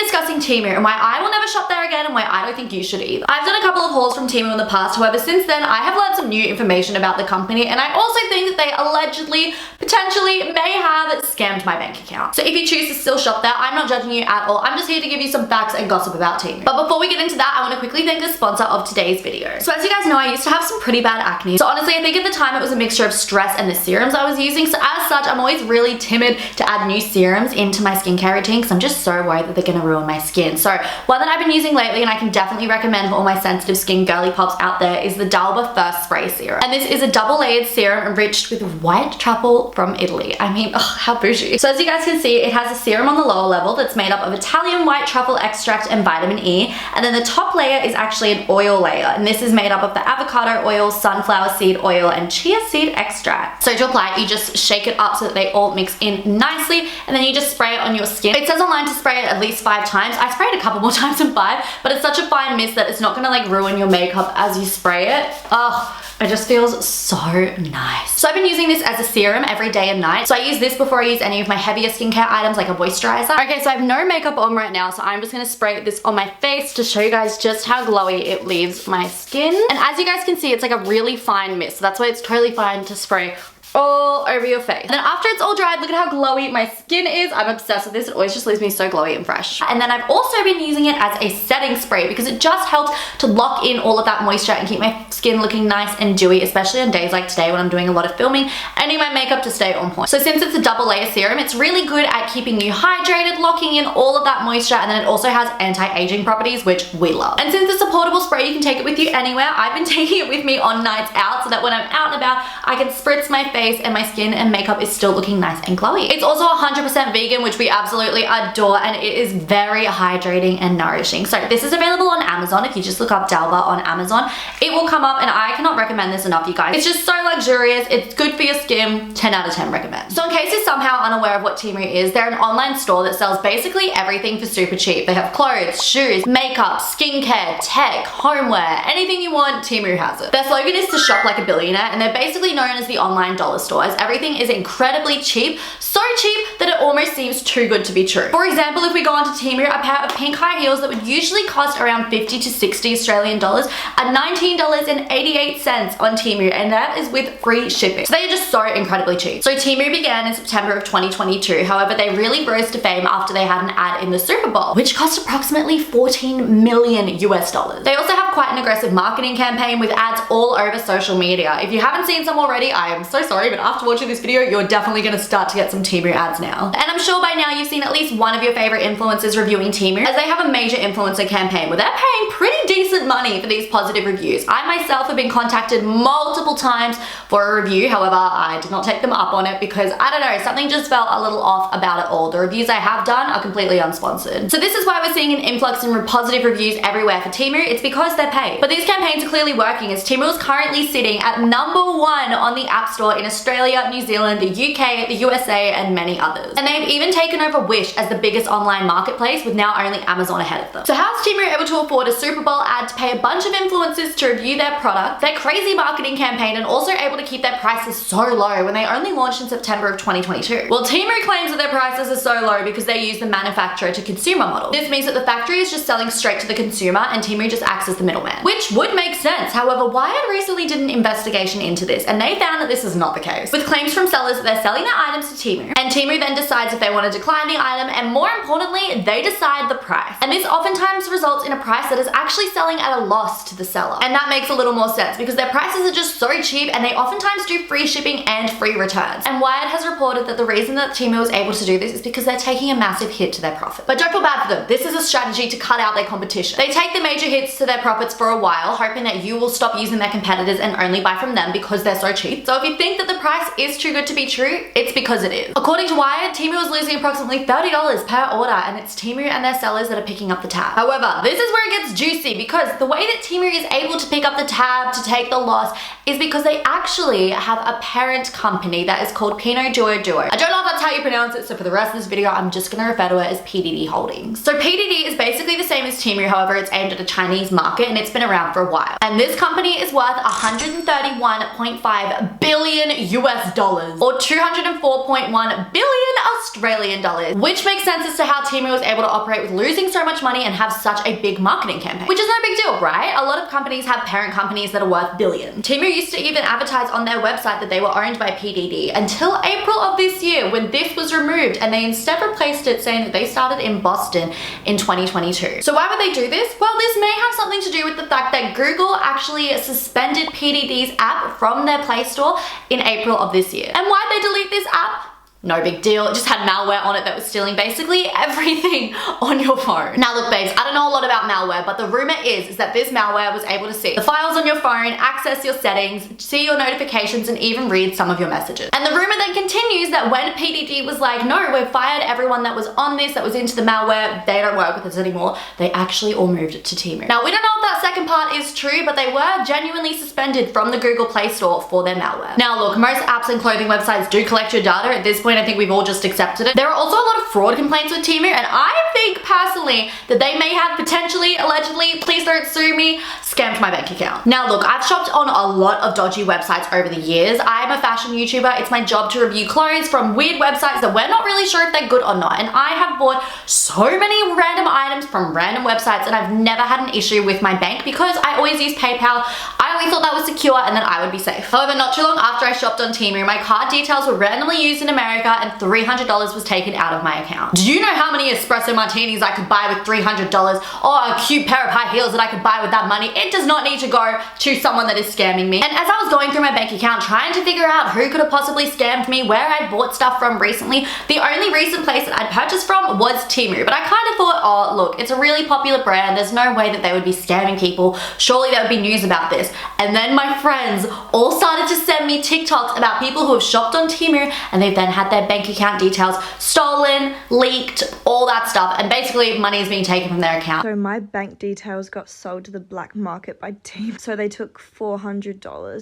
discussing Temu and why I will never shop there again and why I don't think you should either. I've done a couple of hauls from Temu in the past, however since then I have learned some new information about the company, and I also think that they allegedly, potentially, may have scammed my bank account. So if you choose to still shop there, I'm not judging you at all. I'm just here to give you some facts and gossip about Temu. But before we get into that, I want to quickly thank the sponsor of today's video. So as you guys know, I used to have some pretty bad acne. So honestly, I think at the time it was a mixture of stress and the serums I was using. So as such, I'm always really timid to add new serums into my skincare routine because I'm just so worried that they're gonna ruin my skin. So one that I've been using lately, and I can definitely recommend for all my sensitive skin girly pops out there, is the Dalba First Spray Serum. And this is a double layered serum enriched with white truffle from Italy. I mean, oh, how bougie. So as you guys can see, it has a serum on the lower level that's made up of Italian white truffle extract and vitamin E. And then the top layer is actually an oil layer. And this is made up of the avocado oil, sunflower seed oil, and chia seed extract. So to apply it, you just shake it up so that they all mix in nicely, and then you just spray it on your skin. It says online to spray it at least 5 times. I sprayed a couple more times than 5, but it's such a fine mist that it's not gonna like ruin your makeup as you spray it. Oh, it just feels so nice. So I've been using this as a serum every day and night. So I use this before I use any of my heavier skincare items like a moisturizer. Okay, so I have no makeup on right now, so I'm just gonna spray this on my face to show you guys just how glowy it leaves my skin. And as you guys can see, it's like a really fine mist. So that's why it's totally fine to spray all over your face. And then after it's all dried, look at how glowy my skin is. I'm obsessed with this. It always just leaves me so glowy and fresh. And then I've also been using it as a setting spray because it just helps to lock in all of that moisture and keep my skin looking nice and dewy, especially on days like today when I'm doing a lot of filming. I need my makeup to stay on point. So since it's a double layer serum, it's really good at keeping you hydrated, locking in all of that moisture, and then it also has anti-aging properties, which we love. And since it's a portable spray, you can take it with you anywhere. I've been taking it with me on nights out so that when I'm out and about, I can spritz my face and my skin and makeup is still looking nice and glowy. It's also 100% vegan, which we absolutely adore, and it is very hydrating and nourishing. So this is available on Amazon. If you just look up Dalba on Amazon, it will come up, and I cannot recommend this enough, you guys. It's just so luxurious. It's good for your skin. 10 out of 10 recommend. So in case you're somehow unaware of what Temu is, they're an online store that sells basically everything for super cheap. They have clothes, shoes, makeup, skincare, tech, homeware, anything you want, Temu has it. Their slogan is to shop like a billionaire, and they're basically known as the online dollar store, as everything is incredibly cheap, so cheap that it almost seems too good to be true. For example, if we go onto Temu, a pair of pink high heels that would usually cost around 50 to 60 Australian dollars are $19.88 on Temu, and that is with free shipping. So they are just so incredibly cheap. So Temu began in September of 2022. However, they really rose to fame after they had an ad in the Super Bowl, which cost approximately 14 million US dollars. They also have quite an aggressive marketing campaign with ads all over social media. If you haven't seen some already, I am so sorry, but after watching this video, you're definitely gonna start to get some Temu ads now. And I'm sure by now you've seen at least one of your favorite influencers reviewing Temu, as they have a major influencer campaign where they're paying pretty decent money for these positive reviews. I myself have been contacted multiple times for a review. However, I did not take them up on it because, I don't know, something just felt a little off about it all. The reviews I have done are completely unsponsored. So this is why we're seeing an influx in positive reviews everywhere for Temu. It's because they're paid. But these campaigns are clearly working, as Temu is currently sitting at #1 on the App Store in Australia, New Zealand, the UK, the USA, and many others. And they've even taken over Wish as the biggest online marketplace, with now only Amazon ahead of them. So how's Temu able to afford a Super Bowl ad to pay a bunch of influencers to review their product, their crazy marketing campaign, and also able to keep their prices so low when they only launched in September of 2022? Well, Temu claims that their prices are so low because they use the manufacturer to consumer model. This means that the factory is just selling straight to the consumer, and Temu just acts as the middleman, which would make sense. However, Wired recently did an investigation into this, and they found that this is not the case, with claims from sellers that they're selling their items to Temu, and Temu then decides if they want to decline the item, and more importantly, they decide the price. And this oftentimes results in a price that is actually selling at a loss to the seller. And that makes a little more sense because their prices are just so cheap, and they oftentimes do free shipping and free returns. And Wired has reported that the reason that Temu was able to do this is because they're taking a massive hit to their profit. But don't feel bad for them. This is a strategy to cut out their competition. They take the major hits to their profits for a while, hoping that you will stop using their competitors and only buy from them because they're so cheap. So if you think that the price is too good to be true, it's because it is. According to Wired, Temu is losing approximately $30 per order, and it's Temu and their sellers that are picking up the tab. However, this is where it gets juicy, because the way that Temu is able to pick up the tab to take the loss is because they actually have a parent company that is called Pinot Duo Duo. I don't know if that's how you pronounce it, so for the rest of this video, I'm just gonna refer to it as PDD Holdings. So PDD is basically the same as Temu, however, it's aimed at a Chinese market, and it's been around for a while. And this company is worth 131.5 billion US dollars, or 204.1 billion Australian dollars, which makes sense as to how Temu was able to operate with losing so much money and have such a big marketing campaign, which is no big deal, right? A lot of companies have parent companies that are worth billions. Temu used to even advertise on their website that they were owned by PDD until April of this year, when this was removed, and they instead replaced it saying that they started in Boston in 2022. So why would they do this? Well, this may have something to do with the fact that Google actually suspended PDD's app from their Play Store in April of this year. And why'd they delete this app? No big deal. It just had malware on it that was stealing basically everything on your phone. Now look babes, I don't know a lot about malware, but the rumor is that this malware was able to see the files on your phone, access your settings, see your notifications, and even read some of your messages. And the rumor then continues that when PDD was like, no, we've fired everyone that was on this, that was into the malware, they don't work with us anymore, they actually all moved it to Temu. Now we don't know if that second part is true, but they were genuinely suspended from the Google Play Store for their malware. Now look, most apps and clothing websites do collect your data. At this point, I think we've all just accepted it. There are also a lot of fraud complaints with Temu, and I think personally that they may have potentially, allegedly, please don't sue me, scammed my bank account. Now look, I've shopped on a lot of dodgy websites over the years. I'm a fashion YouTuber. It's my job to review clothes from weird websites that we're not really sure if they're good or not. And I have bought so many random items from random websites, and I've never had an issue with my bank because I always use PayPal. I always thought that was secure and then I would be safe. However, not too long after I shopped on Temu, my card details were randomly used in America and $300 was taken out of my account. Do you know how many espresso martinis I could buy with $300, or a cute pair of high heels that I could buy with that money? It does not need to go to someone that is scamming me. And as I was going through my bank account trying to figure out who could have possibly scammed me, where I'd bought stuff from recently, the only recent place that I'd purchased from was Temu. But I kind of thought, oh look, it's a really popular brand, there's no way that they would be scamming people, surely there would be news about this. And then my friends all started to send me TikToks about people who have shopped on Temu and they've then had their bank account details stolen, leaked, all that stuff, and basically money is being taken from their account. So my bank details got sold to the black market by Temu, so they took $400.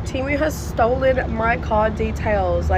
Temu has stolen my card details,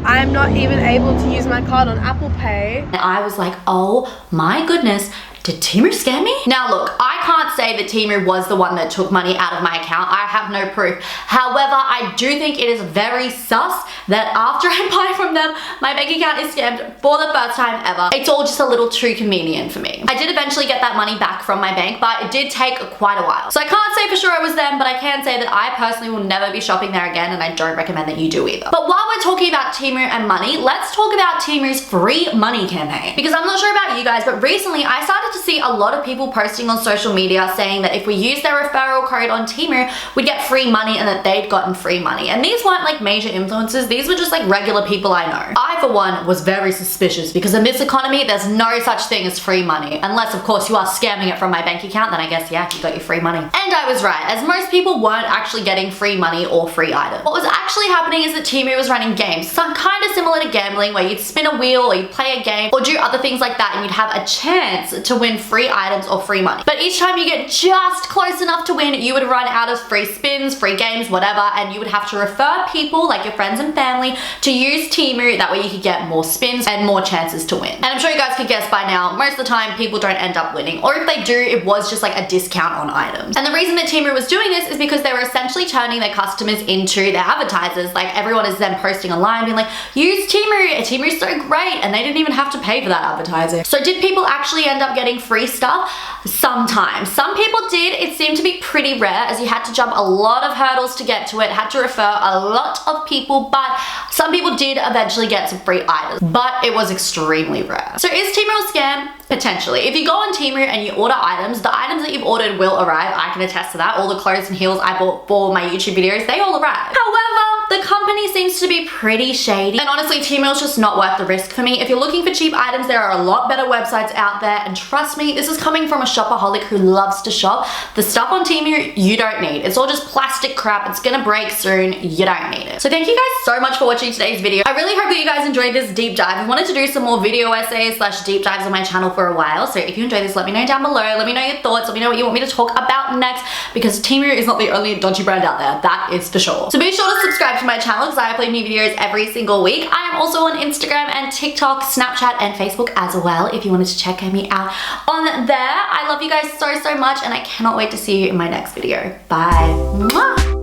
I am not even able to use my card on Apple Pay. And I was like, oh my goodness, did Temu scam me? Now look, I can't say that Temu was the one that took money out of my account. I have no proof. However, I do think it is very sus that after I buy from them, my bank account is scammed for the first time ever. It's all just a little too convenient for me. I did eventually get that money back from my bank, but it did take quite a while. So I can't say for sure it was them, but I can say that I personally will never be shopping there again, and I don't recommend that you do either. But while we're talking about Temu and money, let's talk about Temu's free money campaign. Because I'm not sure about you guys, but recently I started to see a lot of people posting on social media saying that if we use their referral code on Temu, we'd get free money and that they'd gotten free money. And these weren't like major influencers, these were just like regular people I know. I, for one, was very suspicious because in this economy, there's no such thing as free money. Unless, of course, you are scamming it from my bank account, then I guess, yeah, you got your free money. And I was right, as most people weren't actually getting free money or free items. What was actually happening is that Temu was running games, some kind of similar to gambling, where you'd spin a wheel or you'd play a game or do other things like that, and you'd have a chance to win free items or free money. But each time you get just close enough to win, you would run out of free spins, free games, whatever, and you would have to refer people, like your friends and family, to use Temu. That way you could get more spins and more chances to win. And I'm sure you guys could guess by now, most of the time people don't end up winning, or if they do, it was just like a discount on items. And the reason that Temu was doing this is because they were essentially turning their customers into their advertisers. Like everyone is then posting online being like, use Temu, Temu's so great, and they didn't even have to pay for that advertising. So did people actually end up getting free stuff? Sometimes. Some people did. It seemed to be pretty rare, as you had to jump a lot of hurdles to get to it, had to refer a lot of people, but some people did eventually get some free items, but it was extremely rare. So is Temu a scam? Potentially. If you go on Temu and you order items, the items that you've ordered will arrive. I can attest to that. All the clothes and heels I bought for my YouTube videos, they all arrive. However, the company seems to be pretty shady, and honestly, Temu is just not worth the risk for me. If you're looking for cheap items, there are a lot better websites out there, and trust me, this is coming from a shopaholic who loves to shop. The stuff on Temu, you don't need. It's all just plastic crap. It's gonna break soon. You don't need it. So thank you guys so much for watching today's video. I really hope that you guys enjoyed this deep dive. I wanted to do some more video essays / deep dives on my channel for a while, so if you enjoyed this, let me know down below. Let me know your thoughts. Let me know what you want me to talk about next, because Temu is not the only dodgy brand out there. That is for sure. So be sure to subscribe to my channel because I upload new videos every single week. I am also on Instagram and TikTok, Snapchat, and Facebook as well if you wanted to check me out on there. I love you guys so much, and I cannot wait to see you in my next video. Bye. Mwah!